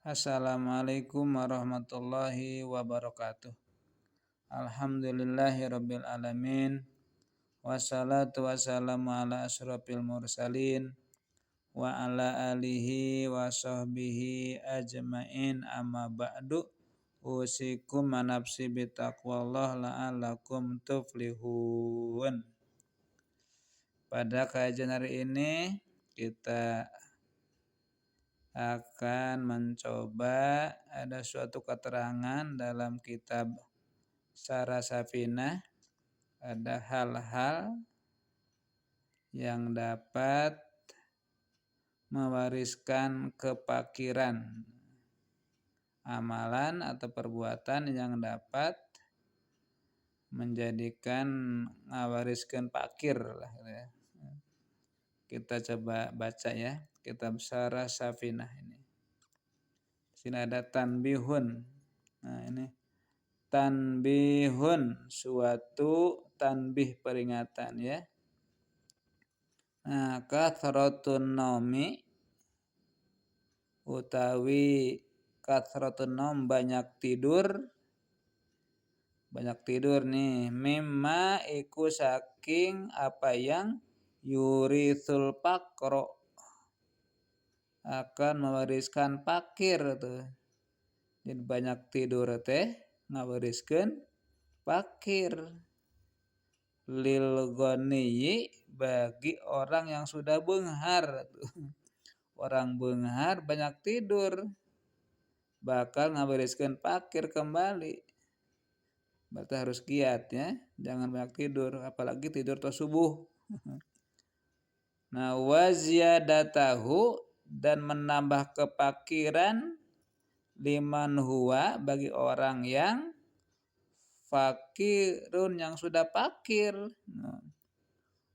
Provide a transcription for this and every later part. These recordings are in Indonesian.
Assalamualaikum warahmatullahi wabarakatuh. Alhamdulillahirabbil alamin. Wassalatu wassalamu ala asyrofil mursalin wa ala alihi wa sahbihi ajmain, amma ba'du. Usikum manapsi bitaqwallah la'allakum tuflihun. Pada kajian hari ini kita akan mencoba ada suatu keterangan dalam kitab Syarah Safinah. Ada hal-hal yang dapat mewariskan kepakiran, amalan atau perbuatan yang dapat menjadikan ngawariskan pakir lah ya. Kita coba baca ya kitab Syarah Safinah ini. Sini ada tanbihun. Nah, ini tanbihun, suatu tanbih peringatan ya. Nah, kathratun naumi utawi kathratun naum banyak tidur. Banyak tidur nih, mimma iku saking apa yang yurithul pakro, akan mewariskan pakir tuh. Jadi banyak tidur teh ngawariskeun pakir. Lil ghaniyi, bagi orang yang sudah beunghar tuh. Orang beunghar banyak tidur bakal ngawariskeun pakir kembali. Berarti harus giat ya, jangan banyak tidur, apalagi tidur tos subuh. Nah, waziyadatahu, dan menambah kepakiran liman huwa, bagi orang yang fakirun, yang sudah fakir. Nah,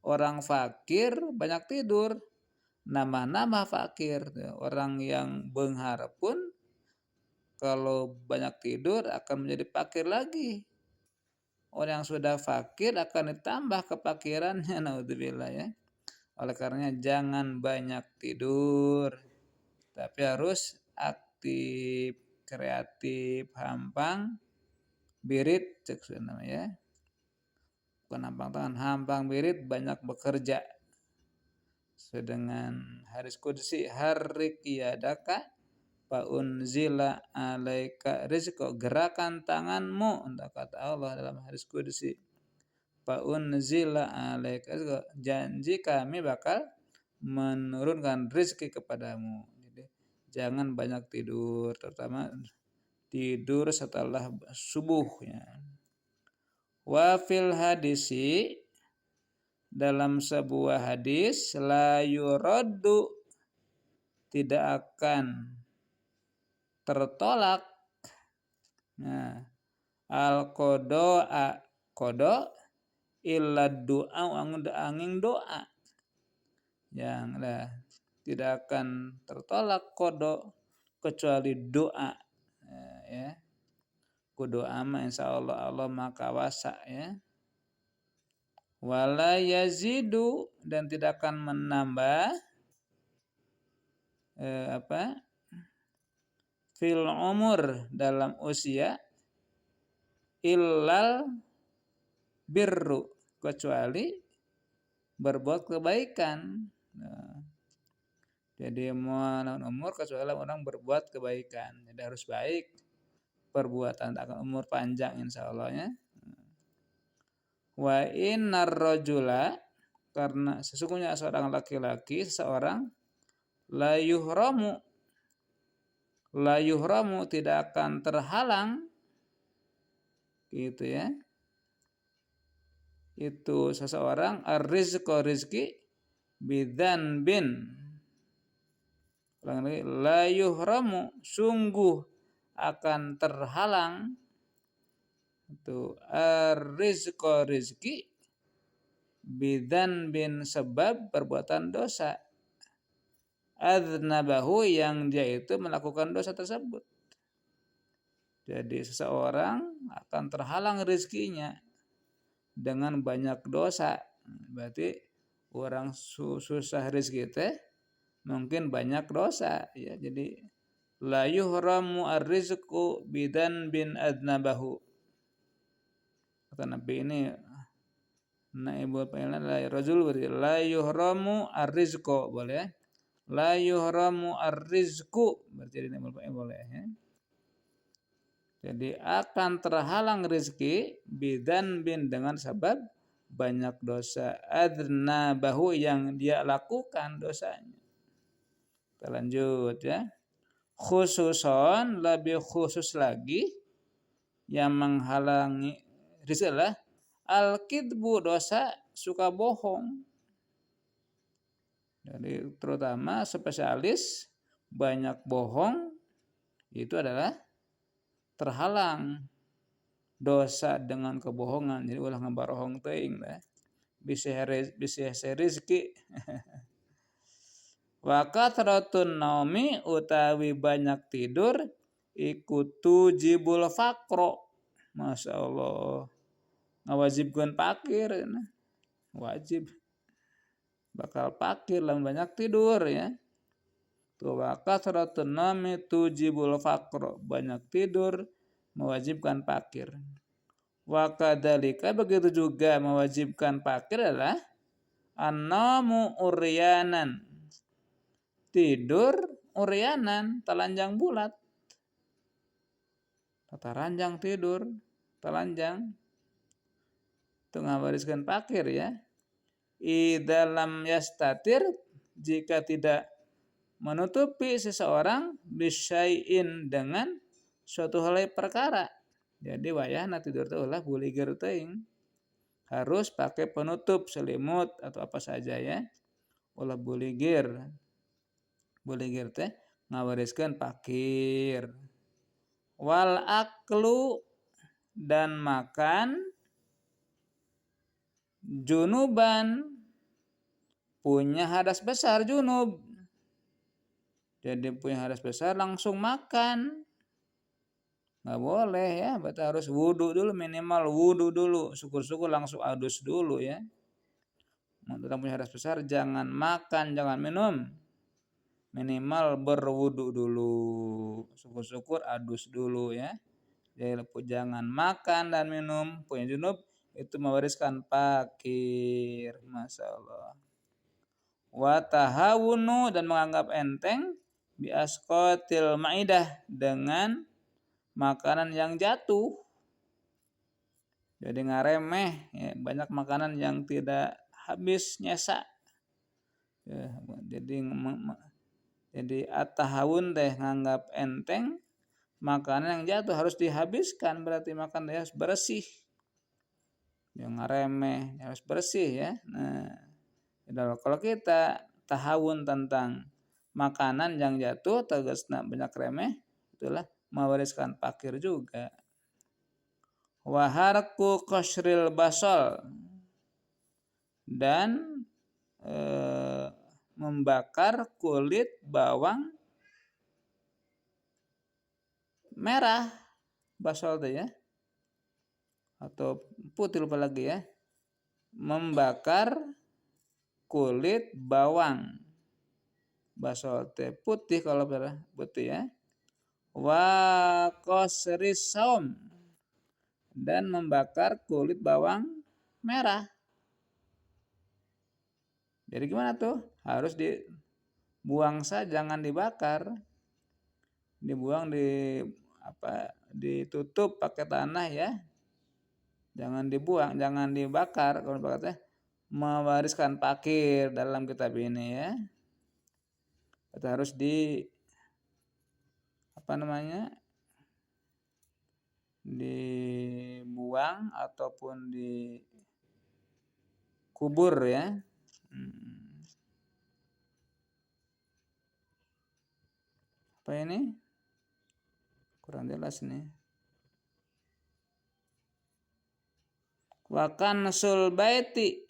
orang fakir banyak tidur, nambah-nambah fakir. Orang yang beunghar pun kalau banyak tidur akan menjadi fakir lagi. Orang yang sudah fakir akan ditambah kepakirannya, naudzubillah ya. Oleh karenanya jangan banyak tidur, tapi harus aktif, kreatif, hampang, birit, cek namanya. Bukan hampang tangan, hampang birit, banyak bekerja. Sedengan hadis qudsi, harrik yadaka fa unzila alaika rizqa, gerakan tanganmu, untuk kata Allah dalam hadis qudsi. Fa unzila alaika rizqa, janji kami bakal menurunkan rezeki kepadamu. Jadi jangan banyak tidur, terutama tidur setelah subuh ya. Wa fil hadisi, dalam sebuah hadis, la yuraddu, tidak akan tertolak. Nah, al qada'a, qada illa doa, angin doa. Yang tidak akan tertolak qada kecuali doa ya. Ku doa mah insyaallah Allah Maha Kuasa ya. Wala yazidu, dan tidak akan menambah fil umur, dalam usia, illal birru, kecuali berbuat kebaikan. Nah, jadi mau umur kecuali orang berbuat kebaikan. Jadi harus baik perbuatan, akan umur panjang insyaallah ya. Wa innar rajula, karena sesungguhnya seorang laki-laki, seseorang, la yuhramu, tidak akan terhalang gitu ya. Itu seseorang ar-rizqa, rizki, bidzanbin, la yuhramu, sungguh akan terhalang itu ar-rizqa, rizki, bidzanbin, sebab perbuatan dosa, adznabahu, yang dia itu melakukan dosa tersebut. Jadi seseorang akan terhalang rezekinya dengan banyak dosa. Berarti orang susah rezeki teh mungkin banyak dosa ya. Jadi la yuhramu ar-rizqu bidan bin adnabahu. Kata Nabi ini naibul fa'il la rajul berarti la yuhramu ar-rizqu boleh ya. La yuhramu ar-rizqu berarti naibul fa'il boleh ya. Jadi akan terhalang rezeki bidan bin dengan sebab banyak dosa adnabahu yang dia lakukan dosanya. Kita lanjut ya. Khususon lebih khusus lagi yang menghalangi rezeki adalah al-kidbu dosa suka bohong. Jadi terutama spesialis banyak bohong itu adalah terhalang dosa dengan kebohongan. Jadi ulah ngabarohong teuing lah. Bisa rezeki. Wa kathratun naumi utawi banyak tidur ikutu jibul fakro. Masya Allah. Ngawajibkan pakir. Wajib. Bakal pakir lah banyak tidur ya. Wa kathratun naumi tujibul fakro. Banyak tidur mewajibkan pakir. Wa kadzalika begitu juga mewajibkan pakir adalah an-namu uryanan. Tidur uryanan telanjang bulat. Tata ranjang tidur telanjang. Itu ngawariskan pakir ya. Idalam yastatir jika tidak menutupi seseorang bisyai'in dengan suatu hal perkara. Jadi wayahna tidur teh ulah buligir teuing. Harus pakai penutup selimut atau apa saja ya. Ulah buligir. Buligir teh ngawariskeun pakir. Wal aklu dan makan junuban punya hadas besar junub. Jadi punya hadas besar langsung makan. Nggak boleh ya, berarti harus wudu dulu, minimal wudu dulu. Syukur-syukur langsung adus dulu ya. Untuk punya hadas besar jangan makan, jangan minum. Minimal berwudu dulu. Syukur-syukur adus dulu ya. Jadi jangan makan dan minum. Punya junub itu mewariskan pakir. Masya Allah. Wa tahawunu dan menganggap enteng bi asqatil maidah dengan makanan yang jatuh. Jadi ngaremeh ya, banyak makanan yang tidak habis nyesa. Ya, jadi at-tahawun teh nganggap enteng makanan yang jatuh harus dihabiskan, berarti makan harus bersih. Yang ngaremeh harus bersih ya. Nah, kalau kita tahawun tentang makanan yang jatuh tegasna banyak remeh, itulah mewariskan pakir juga. Wa harqu qasril basal dan membakar kulit bawang merah, basal itu ya, atau putih lupa lagi ya, membakar kulit bawang, basal itu putih kalau putih ya. Wa qasris saum dan membakar kulit bawang merah. Jadi gimana tuh? Harus dibuang saja, jangan dibakar. Dibuang ditutup pakai tanah ya. Jangan dibuang, jangan dibakar. Kalau dibakar mewariskan pakir dalam kitab ini ya. Itu harus dibuang ataupun dikubur ya. Apa ini? Kurang jelas nih. Wakan nasul baiti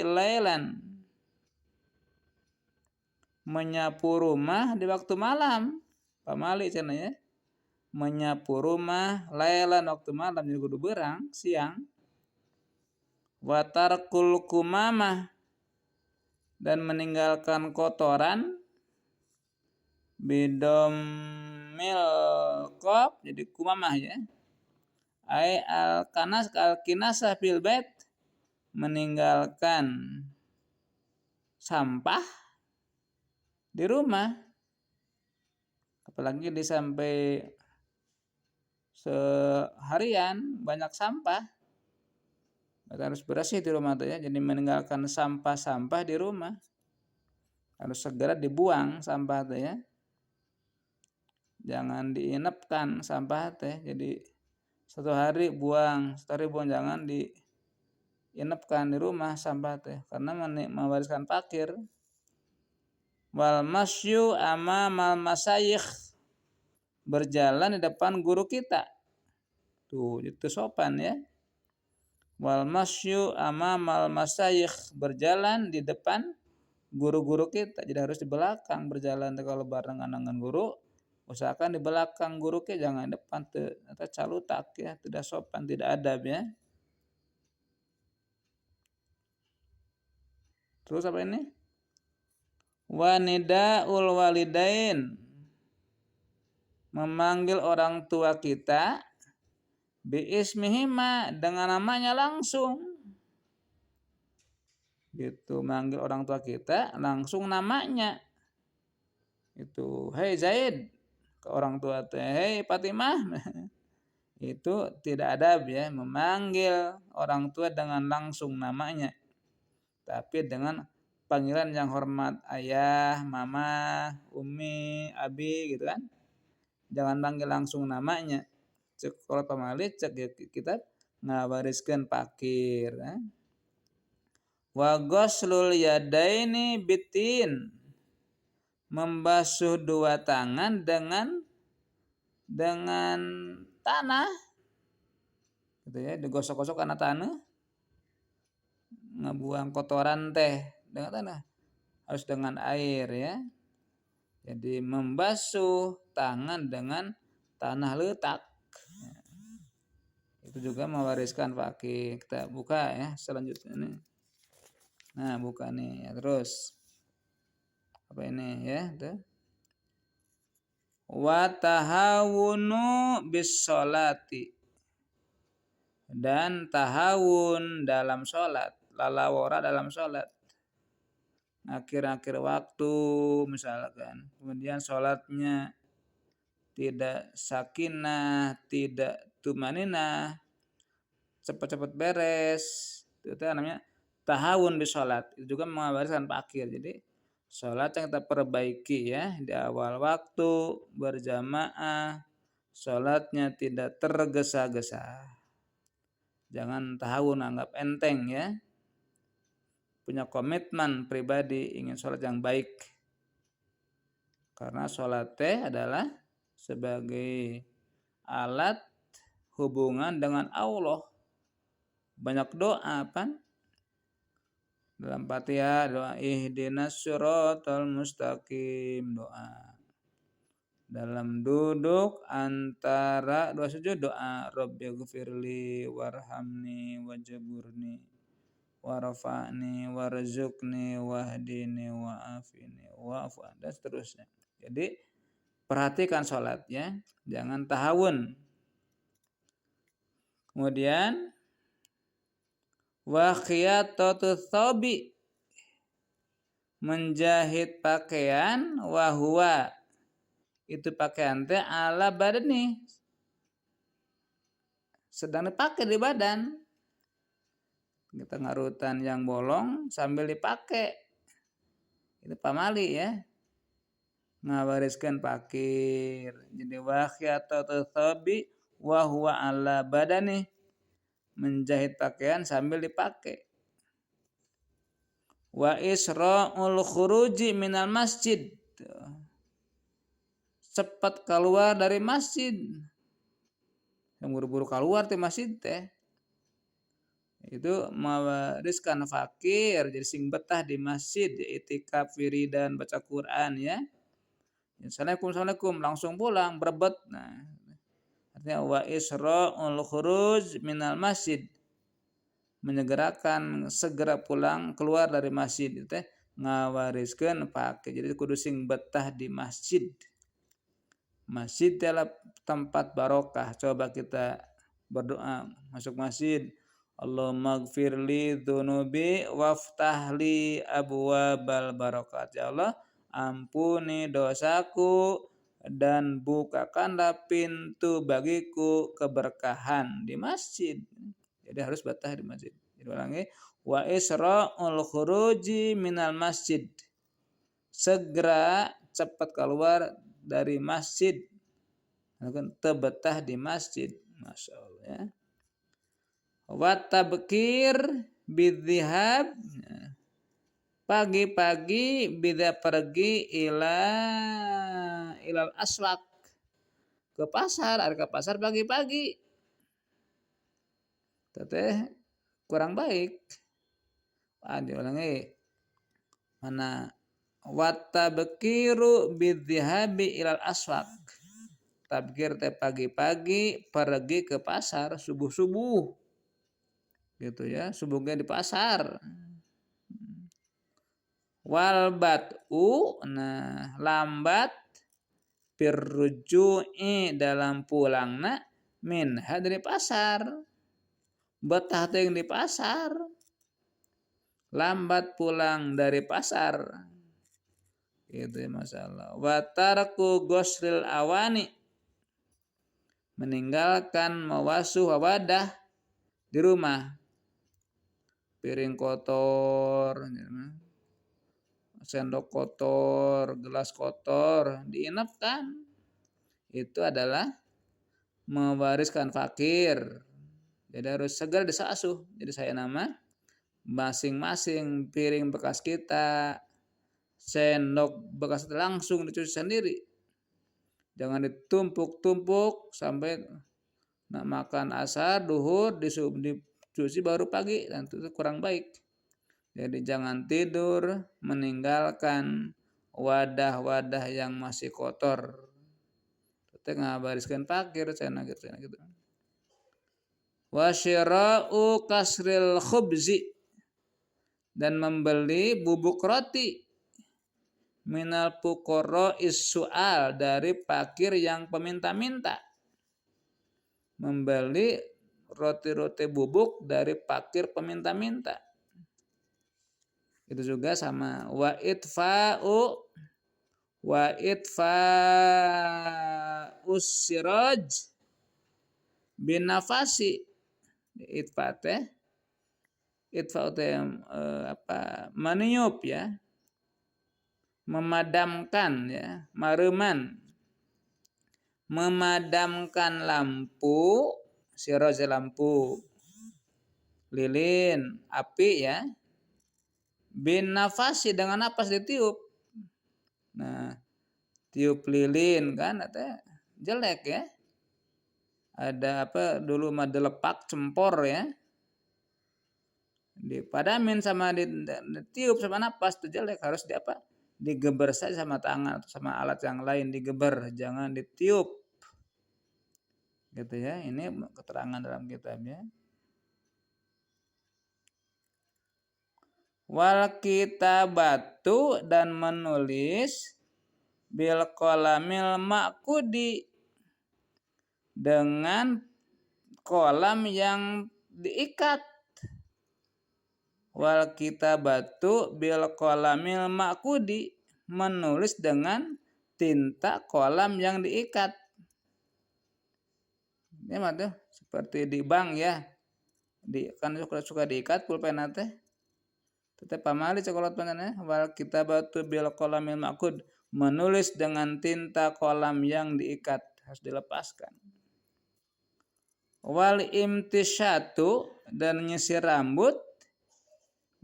lailan, menyapu rumah di waktu malam. Pamali cenah ya. Menyapu rumah lailan waktu malam, jadi kudu beurang siang. Wa tarkul kumamah dan meninggalkan kotoran bidomil qaf jadi kumamah ya. Ai al kinasah fil bait meninggalkan sampah di rumah, apalagi sampai seharian banyak sampah, harus bersih di rumah tuh ya. Jadi meninggalkan sampah-sampah di rumah, harus segera dibuang sampah tuh ya, jangan diinapkan sampah teh. Jadi satu hari buang, jangan diinapkan di rumah sampah teh, karena mewariskan fakir. Wal masyu amamal masayikh, berjalan di depan guru kita. Tuh, itu sopan ya. Wal masyu amamal masayikh, berjalan di depan guru-guru kita. Jadi harus di belakang berjalan. Kalau barengan dengan guru, usahakan di belakang guru kita, jangan depan tuh, atau calutak ya, tidak sopan, tidak adab ya. Terus apa ini? Wanidaul walidain, memanggil orang tua kita biismihima, dengan namanya langsung. Gitu, manggil orang tua kita langsung namanya. Itu, hei Zaid, ke orang tua teh, hei Fatimah. Itu tidak adab ya, memanggil orang tua dengan langsung namanya. Tapi dengan panggilan yang hormat, ayah, mama, umi, abi gitu kan. Jangan panggil langsung namanya. Cek kalau pamali cek ya, kita ngawariskeun fakir ya. Wa ghuslul yadaini bitin, membasuh dua tangan dengan tanah gitu ya, digosok-gosok karena tanah, ngebuang kotoran teh dengan tanah, harus dengan air ya. Jadi membasuh tangan dengan tanah letak, itu juga mewariskan fakir. Kita buka ya selanjutnya nih. Nah, buka nih ya, terus apa ini ya, tuh. Wa tahawunu bis sholati, dan tahawun dalam sholat, lalawora dalam sholat, akhir-akhir waktu misalkan, kemudian sholatnya tidak sakinah, tidak tumaninah, cepat-cepat beres, itu namanya tahawun bis sholat. Itu juga mewariskan fakir. Jadi sholat yang kita perbaiki ya, di awal waktu, berjamaah, sholatnya tidak tergesa-gesa. Jangan tahawun, anggap enteng ya. Punya komitmen pribadi ingin sholat yang baik. Karena sholat adalah sebagai alat hubungan dengan Allah. Banyak doa kan? Dalam Fatihah doa ihdinas siratal mustaqim, doa. Dalam duduk antara dua sujud doa rabbighfirli warhamni wajburni warfa'ni warzuqni wahdini wa'afini wa'fu, dan seterusnya. Jadi perhatikan sholatnya, jangan tahawun. Kemudian wa khiyatatu thobi, menjahit pakaian, wahwa, itu pakaian teh ala badani, sedang dipakai di badan. Kita ngarutan yang bolong sambil dipakai, itu pamali ya, ngawariskan fakir. Jadi wa khiyatatu thobi wahwa ala badani, menjahit pakaian sambil dipakai. Wa isra'ul khuruji minal masjid, cepat keluar dari masjid, yang buru-buru keluar dari masjid teh, itu mewariskan fakir. Jadi sing betah di masjid, itikaf, wiridan, baca Quran ya. Assalamualaikum langsung pulang berebet. Nah, artinya wa isra'ul khuruj minal masjid, menyegerakan segera pulang keluar dari masjid, itu teh ngawariskeun fakir. Jadi kudu sing betah di masjid. Masjid adalah tempat barokah. Coba kita berdoa masuk masjid. Allahumma gfirli dzunubi waftahli abwabal barakat. Ya Allah, ampuni dosaku dan bukakanlah pintu bagiku keberkahan di masjid. Jadi harus betah di masjid. Jadi ulangi, wa isra'ul khuruji minal masjid. Segera cepat keluar dari masjid. Tebetah di masjid. Masya Allah ya. Wa tabkir bidhihab. Pagi-pagi bida pergi ilal aswak. Ke pasar, ada ke pasar pagi-pagi. Teteh kurang baik. Diulangi. Mana? Wa tabkiru bidhihabi ilal aswak. Tabkir teh pagi-pagi pergi ke pasar subuh-subuh. Gitu ya, subuhnya di pasar. Wal bat'u, nah lambat pirruju'i dalam pulangna minha dari pasar. Betah teh di pasar. Lambat pulang dari pasar. Itu masalah. Wa tarku gosril awani, meninggalkan mewasuh wadah di rumah. Piring kotor, sendok kotor, gelas kotor, diinapkan. Itu adalah mewariskan fakir. Jadi harus segera disasuh. Jadi saya nama masing-masing piring bekas kita, sendok bekas langsung dicuci sendiri. Jangan ditumpuk-tumpuk sampai nak makan asar, duhur, dicuci baru pagi, dan itu kurang baik. Jadi jangan tidur meninggalkan wadah-wadah yang masih kotor. Kita ngabariskan fakir, saya gitu. Wasyira'u kasril khubzi, dan membeli bubuk roti minal fuqara is-su'al, dari fakir yang peminta-minta. Membeli roti-roti bubuk dari fakir peminta-minta. Itu juga sama. Wa itfa'us siraj binafasi. Itfa teh meniup ya, memadamkan ya, mareman, memadamkan lampu, siraj lampu, lilin api ya, bin nafasi dengan napas ditiup. Nah, tiup lilin kan ada jelek ya. Ada dulu mah delepak cempor ya. Dipadamin sama ditiup sama napas itu jelek, harus digeber saja sama tangan atau sama alat yang lain, digeber, jangan ditiup. Gitu ya. Ini keterangan dalam kitabnya. Wal kitabatu, dan menulis bil qalamil ma'qudi, dengan kolam yang diikat. Wal kitabatu bil qalamil ma'qudi, menulis dengan tinta kolam yang diikat. Ini mah tuh seperti di bank ya. Kan suka diikat pulpen teh. Tetep pamali cokolot panjangnya. Wal kitabatu bil qalamil ma'qud, menulis dengan tinta kolam yang diikat, harus dilepaskan. Wal imtisyatu, dan nyisir rambut,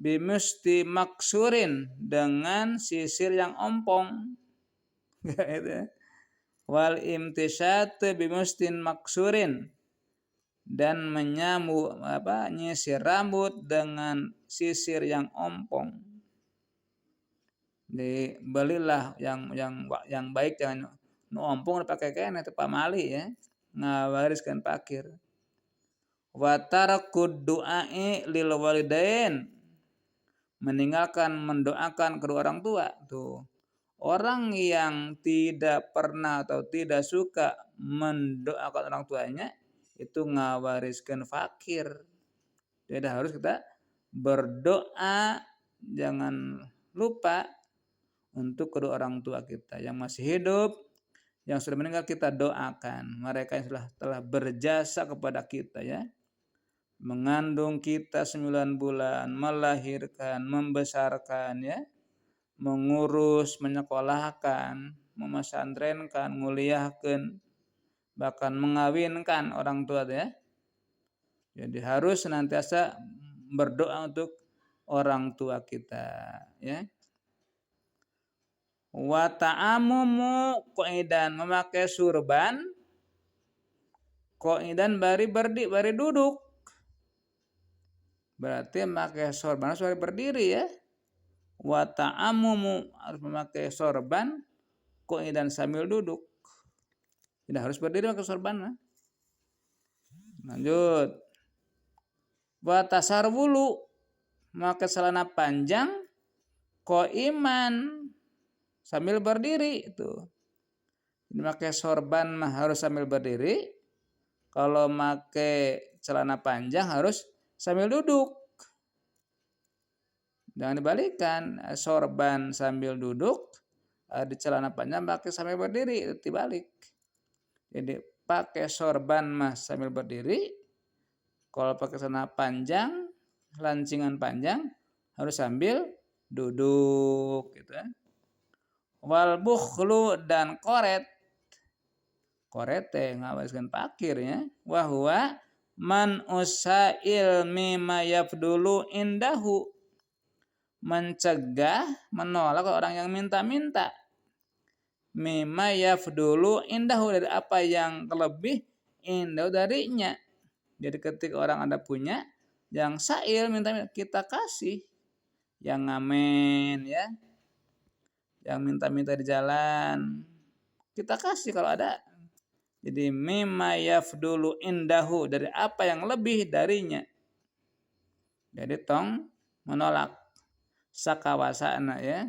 bimusti maksurin, dengan sisir yang ompong. Wal imtisyatu bimustin maksurin, dan nyisir rambut dengan sisir yang ompong. Belilah yang baik, jangan ompong dipakai kene itu pamali ya, ngawariskan fakir. Wa tarakud du'ai lil walidain, meninggalkan mendoakan kedua orang tua. Tuh, Orang yang tidak pernah atau tidak suka mendoakan orang tuanya itu ngawariskeun fakir. Jadi harus kita berdoa, jangan lupa untuk kedua orang tua kita yang masih hidup, yang sudah meninggal kita doakan. Mereka yang telah berjasa kepada kita ya. Mengandung kita 9 bulan, melahirkan, membesarkan ya, mengurus, menyekolahkan, memesantrenkan, nguliahkeun, bahkan mengawinkan orang tua ya. Jadi harus senantiasa berdoa untuk orang tua kita ya. Wa ta'amumu qa'idan, memakai surban qa'idan bari duduk. Berarti memakai sorban harus berdiri ya. Wa ta'amumu, harus memakai sorban qa'idan sambil duduk. Tidak harus berdiri pakai sorban. Lanjut. Wa tasarwulu, memakai celana panjang qa'iman sambil berdiri itu. Memakai sorban mah harus sambil berdiri. Kalau pakai celana panjang harus sambil duduk. Jangan dibalikkan, sorban sambil duduk, di celana panjang pakai sambil berdiri, itu dibalik. Jadi pakai sorban mah sambil berdiri. Kalau pakai celana panjang, lancingan panjang harus sambil duduk gitu ya. Wal bukhlu, dan koret. Koret ngawariskeun fakir ya. Wa huwa man usail mimma yafdulu indahu, mencegah, menolak orang yang minta-minta. Mimma yafdulu indahu, dari apa yang lebih indahu darinya. Jadi ketika orang Anda punya, yang sail minta-minta kita kasih. Yang ngamen ya, yang minta-minta di jalan kita kasih kalau ada. Jadi mimma yafdulu indahu, dari apa yang lebih darinya. Jadi tong menolak sakawasana ya.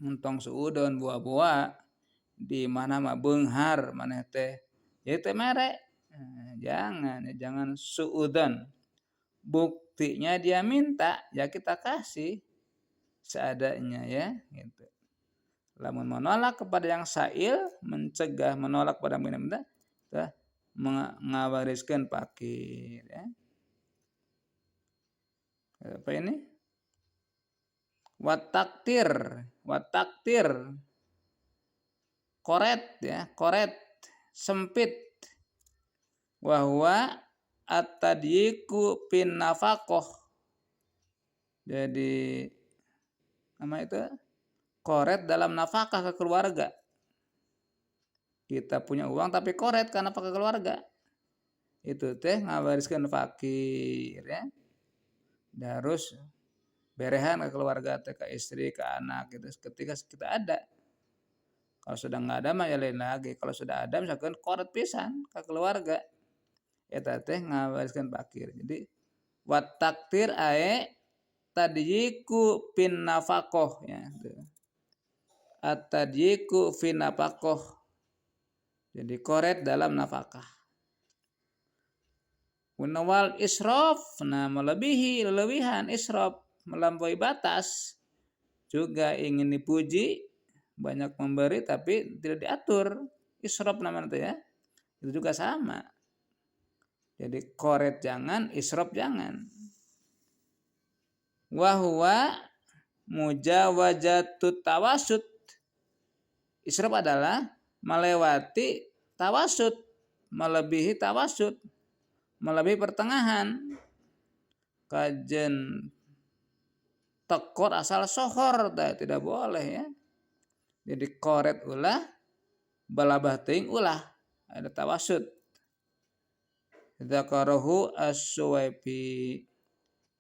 Muntong suudon buah-buah di mana mah beunghar maneh teh. Ya teh mere. Jangan suudon. Buktinya dia minta, ya kita kasih seadanya ya gitu. Lamun menolak kepada yang sail, mencegah menolak pada minta-minta, kita ngawariskeun fakir ya. Apa ini? Wataktir koret ya, koret sempit. Wa huwa at-tadyiqu pin nafaqah. Jadi nama itu koret dalam nafkah ke keluarga. Kita punya uang tapi koret karena pakai keluarga. Itu teh ngawariskeun fakir ya. Dan harus berehan ke keluarga teh, ke istri, ke anak gitu ketika kita ada. Kalau sudah enggak ada mah ya lain lagi. Kalau sudah ada misalkan koret pisan ke keluarga, eta teh ngawariskeun fakir. Jadi wat taktir ae tadyiku pin nafaqah ya. At-tadyiku fi nafaqah. Jadi koret dalam nafkah. Wal israf, nah melebihi, lebihan, israf, melampaui batas. Juga ingin dipuji, banyak memberi tapi tidak diatur. Israf namanya itu ya. Itu juga sama. Jadi koret jangan, israf jangan. Wa huwa mujawazatut tawasud. Israf adalah melewati tawasud, melebihi tawasud, melebihi pertengahan. Kajen tekor asal sohor, tidak boleh ya. Jadi koret ulah, balabah teuing ulah, ada tawasud. Dzakarahu as-Suwaidi.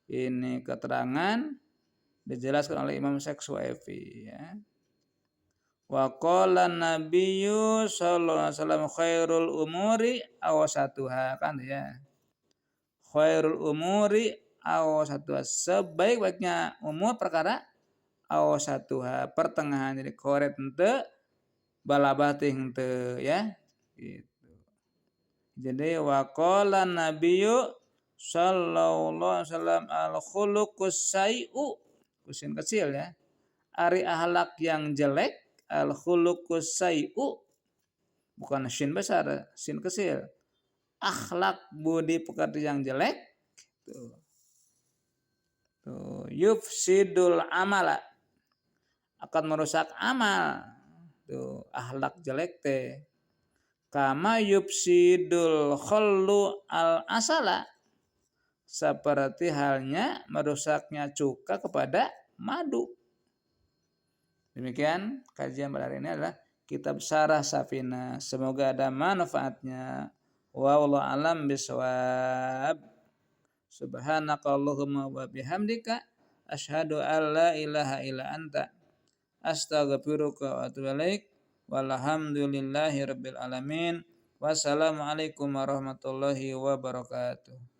Ini keterangan dijelaskan oleh Imam Suwaidi ya. Wa qala nabiyyu sallallahu alaihi wasallam khairul umuri awsatuha, kan ya. Khairul umuri awsatuha, sebaik-baiknya umur perkara awasatuha pertengahan, jadi koret henteu balabah teh henteu ya gitu. Jadi waqala nabiyyu sallallahu alaihi wasallam al khuluqus sayyi'u kusin kecil ya. Ari ahlak yang jelek al khuluqus sayyi'u bukan shin besar, shin kecil. Akhlak budi pekerti yang jelek tuh. Tuh yufsidul amala akan merusak amal. Tuh akhlak jelek teh. Kama yufsidul khallu al asala seperti halnya merusaknya cuka kepada madu. Demikian kajian pada hari ini adalah kitab Syarah Safinah. Semoga ada manfaatnya. Wallahu a'lam bishawab. Subhanakallahumma wa bihamdika asyhadu an la ilaha illa anta astaghfiruka wa atubu ilaik. Walhamdulillahi rabbil alamin. Wassalamualaikum warahmatullahi wabarakatuh.